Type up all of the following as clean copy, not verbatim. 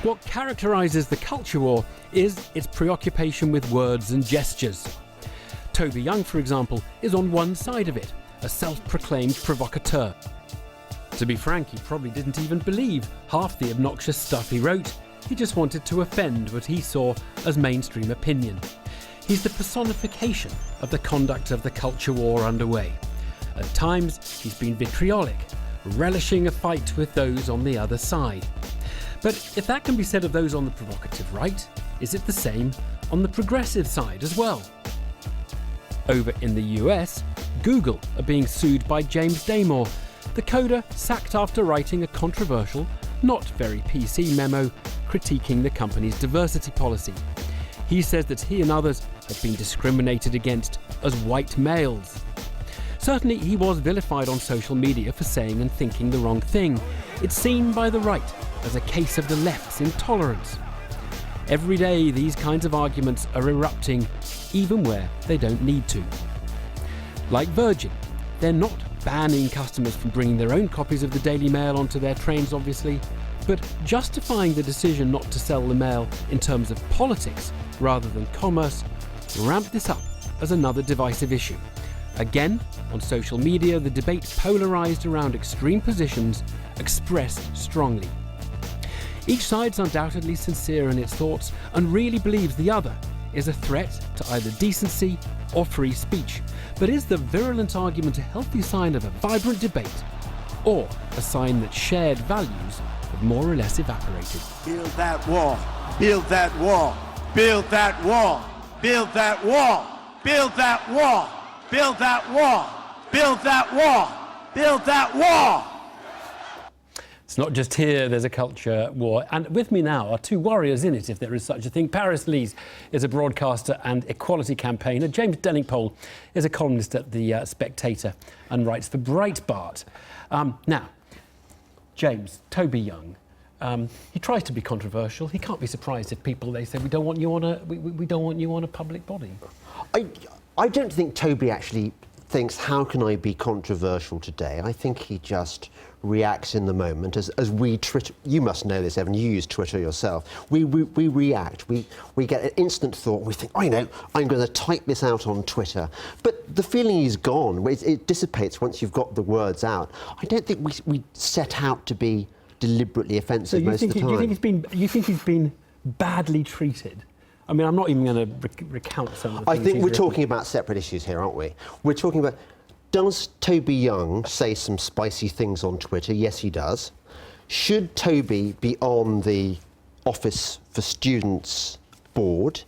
What characterises the culture war is its preoccupation with words and gestures. Toby Young, for example, is on one side of it, a self-proclaimed provocateur. To be frank, he probably didn't even believe half the obnoxious stuff he wrote. He just wanted to offend what he saw as mainstream opinion. He's the personification of the conduct of the culture war underway. At times, he's been vitriolic, relishing a fight with those on the other side. But if that can be said of those on the provocative right, is it the same on the progressive side as well? Over in the US, Google are being sued by James Damore, the coder sacked after writing a controversial, not very PC memo critiquing the company's diversity policy. He says that he and others have been discriminated against as white males. Certainly he was vilified on social media for saying and thinking the wrong thing. It's seen by the right as a case of the left's intolerance. Every day these kinds of arguments are erupting, even where they don't need to. Like Virgin, they're not banning customers from bringing their own copies of the Daily Mail onto their trains, obviously, but justifying the decision not to sell the Mail in terms of politics rather than commerce ramped this up as another divisive issue. Again, on social media, the debate polarised around extreme positions expressed strongly. Each side's undoubtedly sincere in its thoughts and really believes the other is a threat to either decency or free speech. But is the virulent argument a healthy sign of a vibrant debate, or a sign that shared values have more or less evaporated? Build that wall, build that wall, build that wall, build that wall, build that wall, build that wall, build that wall, build that wall. It's not just here, there's a culture war. And with me now are two warriors in it, if there is such a thing. Paris Lees is a broadcaster and equality campaigner. James Dellingpole is a columnist at The Spectator and writes for Breitbart. Now, James, Toby Young, he tries to be controversial. He can't be surprised if people, they say, we don't want you on a public body. I don't think Toby actually thinks, how can I be controversial today? I think he just reacts in the moment as we Twitter. You must know this, Evan, you use Twitter yourself. We react, we get an instant thought, we think, oh, you know, I'm going to type this out on Twitter. But the feeling is gone, it dissipates once you've got the words out. I don't think we set out to be deliberately offensive most of the time. You think he's been badly treated? I mean, I'm not even going to recount some of the things. I think we're talking about separate issues here, aren't we? We're talking about, does Toby Young say some spicy things on Twitter? Yes, he does. Should Toby be on the Office for Students board?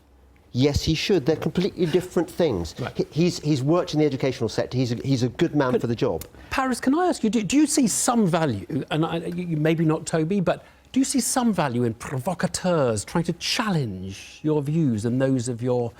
Yes, he should. They're completely different things. Right. He's worked in the educational sector. He's a good man for the job. Paris, can I ask you, do you see some value, and you maybe not Toby, but do you see some value in provocateurs trying to challenge your views and those of your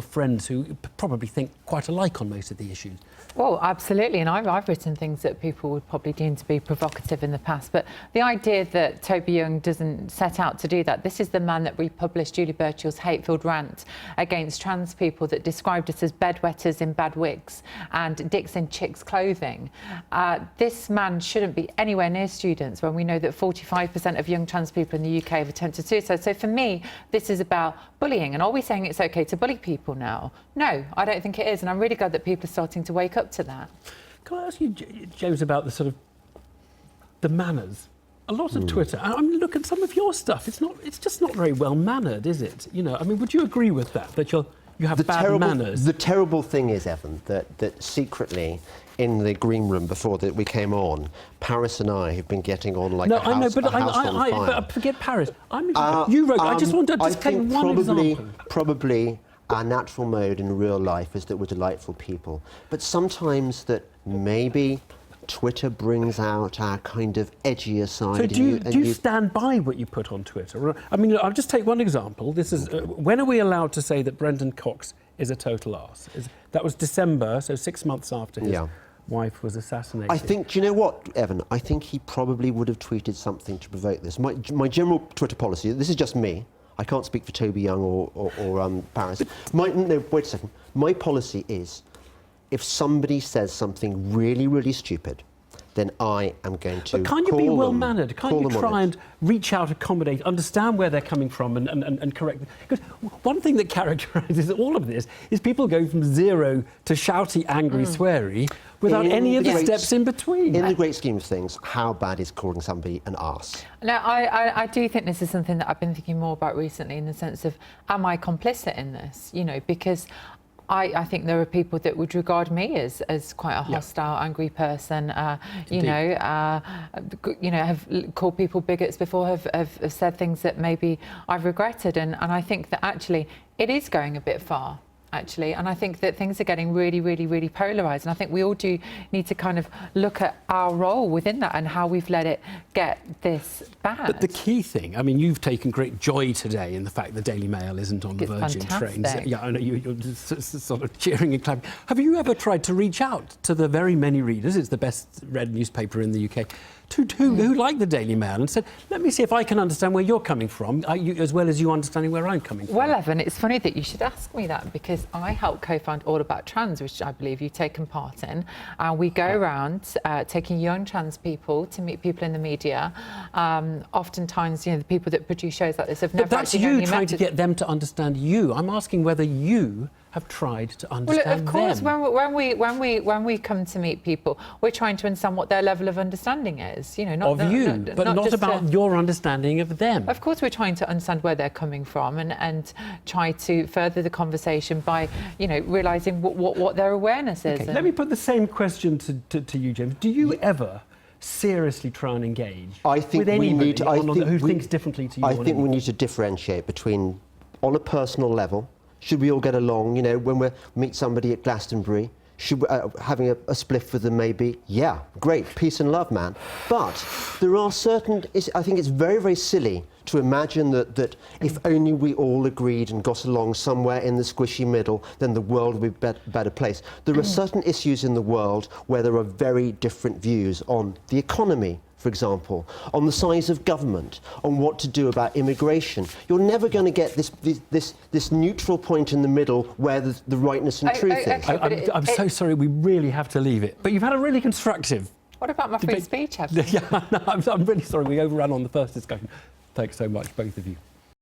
friends who probably think quite alike on most of the issues? Well, absolutely, and I've written things that people would probably deem to be provocative in the past, but the idea that Toby Young doesn't set out to do that, this is the man that republished Julie Burchill's hate-filled rant against trans people that described us as bedwetters in bad wigs and dicks in chicks' clothing. This man shouldn't be anywhere near students when we know that 45% of young trans people in the UK have attempted suicide. So for me, this is about bullying, and are we saying it's okay to bully people now? No, I don't think it is, and I'm really glad that people are starting to wake up to that. Can I ask you, James, about the sort of the manners? A lot of Twitter. I mean, look at some of your stuff. It's just not very well mannered, is it? You know, I mean, would you agree with that? That you have bad manners? The terrible thing is, Evan, that secretly in the green room before that we came on, Paris and I have been getting on like a house on fire. But forget Paris. You wrote. I just wanted to take one example. Probably our natural mode in real life is that we're delightful people, but sometimes that maybe Twitter brings out our kind of edgier side. So do you stand by what you put on Twitter? I mean, I'll just take one example. This is when are we allowed to say that Brendan Cox is a total arse? That was December, so 6 months after his wife was assassinated. I think, do you know what, Evan? I think he probably would have tweeted something to provoke this. My general Twitter policy, this is just me, I can't speak for Toby Young or Paris. No, wait a second. My policy is, if somebody says something really, really stupid, then I am going to But can't you call be them, well-mannered? Can't call you them on try it. and reach out, accommodate, understand where they're coming from and correct them? Because one thing that characterises all of this is people go from zero to shouty, angry, sweary without In any of the the great- steps in between. In the great scheme of things, how bad is calling somebody an arse? No, I do think this is something that I've been thinking more about recently, in the sense of, am I complicit in this? You know, because I think there are people that would regard me as quite a hostile, angry person. You know, have called people bigots before, have said things that maybe I've regretted, and I think that actually it is going a bit far. Actually, and I think that things are getting really, really, really polarised, and I think we all do need to kind of look at our role within that and how we've let it get this bad. But the key thing, I mean, you've taken great joy today in the fact the Daily Mail isn't on the It's Virgin trains. fantastic. Yeah, I know you're just sort of cheering and clapping. Have you ever tried to reach out to the very many readers, it's the best read newspaper in the UK, who like the Daily Mail, and said, let me see if I can understand where you're coming from, as well as you understanding where I'm coming from? Well, Evan, it's funny that you should ask me that, because I helped co-found All About Trans, which I believe you've taken part in. We go around taking young trans people to meet people in the media. Oftentimes, you know, the people that produce shows like this have never But that's actually you trying to get them to understand you. I'm asking whether you have tried to understand Well, of course, them. when we come to meet people, we're trying to understand what their level of understanding is. You know, not Of you, but not just about your understanding of them. Of course, we're trying to understand where they're coming from and try to further the conversation by, you know, realising what their awareness is. Okay, let me put the same question to you, James. Do you ever seriously try and engage I think with we anybody need to, who thinks differently to you? I on think we anything? need to differentiate between, on a personal level, should we all get along? You know, when we meet somebody at Glastonbury, should we, having a spliff with them maybe? Yeah, great, peace and love, man. But there are certain, I think it's very, very silly to imagine that if only we all agreed and got along somewhere in the squishy middle, then the world would be a better place. There are certain issues in the world where there are very different views on the economy, for example, on the size of government, on what to do about immigration. You're never going to get this neutral point in the middle where the rightness and truth is. I'm so sorry, we really have to leave it. But you've had a really constructive... What about my free speech, Evan? Yeah, no, I'm really sorry, we overran on the first discussion. Thanks so much, both of you.